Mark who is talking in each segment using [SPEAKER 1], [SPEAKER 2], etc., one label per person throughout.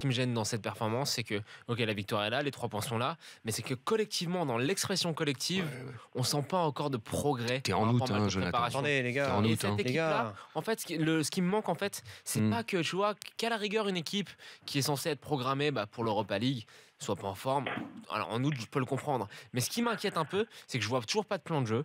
[SPEAKER 1] qui me gêne dans cette performance, c'est que, ok, la victoire est là, les 3 points sont là, mais c'est que collectivement, dans l'expression collective, on sent pas encore de progrès.
[SPEAKER 2] T'es en août, Jonathan.
[SPEAKER 3] Attendez, les gars.
[SPEAKER 1] Et cette équipe-là, en fait, ce qui me manque, en fait, c'est pas que, tu vois, qu'à la rigueur, une équipe qui est censée être programmée pour l'Europa League soit pas en forme. Alors, en août, je peux le comprendre. Mais ce qui m'inquiète un peu, c'est que je vois toujours pas de plan de jeu.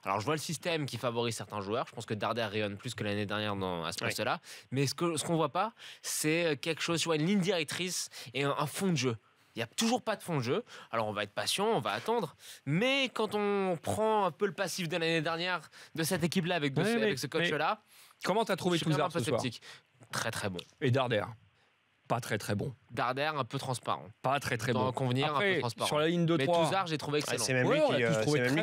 [SPEAKER 1] Alors, je vois le système qui favorise certains joueurs. Je pense que Darder rayonne plus que l'année dernière à ce poste-là. Mais ce qu'on voit pas, c'est quelque chose, tu vois, une ligne directrice et un fond de jeu. Il n'y a toujours pas de fond de jeu. Alors, on va être patient, on va attendre. Mais quand on prend un peu le passif de l'année dernière de cette équipe-là avec ce coach-là...
[SPEAKER 2] Comment t'as trouvé Touzard ce soir?
[SPEAKER 1] Très, très bon.
[SPEAKER 2] Et Darder? Pas très très bon.
[SPEAKER 1] Darder un peu transparent.
[SPEAKER 2] Pas très très bon.
[SPEAKER 1] Convenir,
[SPEAKER 2] après,
[SPEAKER 1] un peu transparent.
[SPEAKER 2] sur la ligne de 3.
[SPEAKER 1] Mais Touzard, j'ai trouvé excellent.
[SPEAKER 3] C'est même lui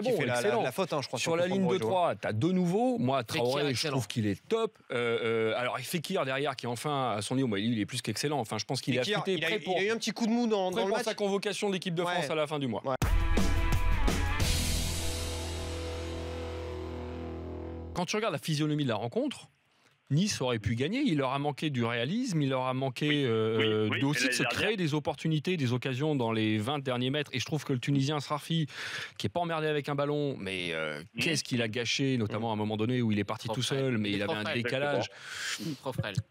[SPEAKER 3] qui fait la faute, je crois.
[SPEAKER 2] Sur la ligne de 3, t'as 2 nouveaux. Moi, Traoré, je trouve qu'il est top. Alors, Fekir derrière, qui enfin à son niveau, il est plus qu'excellent. Enfin, je pense qu'il est affûté.
[SPEAKER 3] Il a eu un petit coup de mou dans le match.
[SPEAKER 2] Sa convocation de l'équipe de France à la fin du mois. Ouais. Quand tu regardes la physionomie de la rencontre, Nice aurait pu gagner, il leur a manqué du réalisme, il leur a manqué aussi de se créer des opportunités, des occasions dans les 20 derniers mètres. Et je trouve que le Tunisien Srarfi, qui est pas emmerdé avec un ballon, mais qu'est-ce qu'il a gâché, notamment à un moment donné où il est parti tout seul, mais il avait un décalage.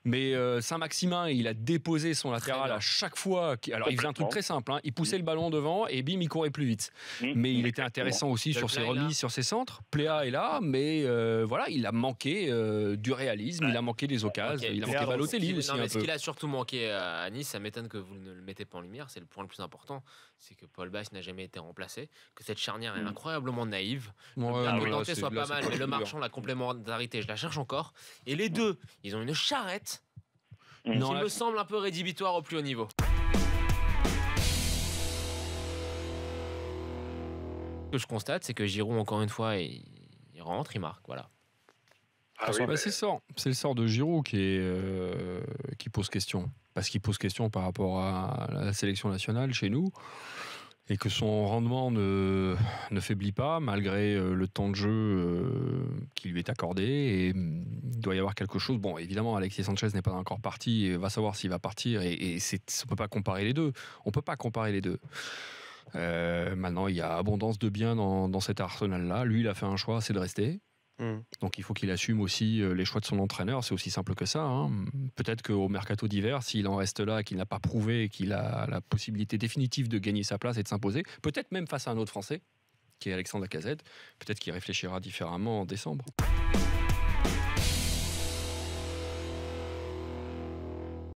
[SPEAKER 2] Mais Saint-Maximin, il a déposé son latéral à chaque fois. Alors il faisait un truc très simple, il poussait le ballon devant et bim, il courait plus vite. Mais il était intéressant aussi sur ses remises, sur ses centres. Pléa est là, mais voilà, il a manqué du réalisme. Il a manqué des occasions, il a manqué Balotelli aussi un peu.
[SPEAKER 1] Ce qu'il a surtout manqué à Nice, ça m'étonne que vous ne le mettez pas en lumière, c'est le point le plus important, c'est que Paul Bass n'a jamais été remplacé, que cette charnière est incroyablement naïve. Le Nantais soit pas mal, mais le Marchand, la complémentarité, je la cherche encore. Et les deux, ils ont une charrette qui me semble un peu rédhibitoire au plus haut niveau. Ce que je constate, c'est que Giroud, encore une fois, il rentre, il marque, voilà.
[SPEAKER 2] C'est le sort de Giroud qui pose question. Parce qu'il pose question par rapport à la sélection nationale chez nous. Et que son rendement ne faiblit pas malgré le temps de jeu qui lui est accordé. Et il doit y avoir quelque chose. Bon, évidemment, Alexis Sanchez n'est pas encore parti. Il va savoir s'il va partir. On ne peut pas comparer les deux. Maintenant, il y a abondance de biens dans cet arsenal-là. Lui, il a fait un choix, c'est de rester. Donc il faut qu'il assume aussi les choix de son entraîneur, c'est aussi simple que ça. Peut-être qu'au mercato d'hiver, s'il en reste là, qu'il n'a pas prouvé, qu'il a la possibilité définitive de gagner sa place et de s'imposer, peut-être même face à un autre Français, qui est Alexandre Lacazette, peut-être qu'il réfléchira différemment en décembre.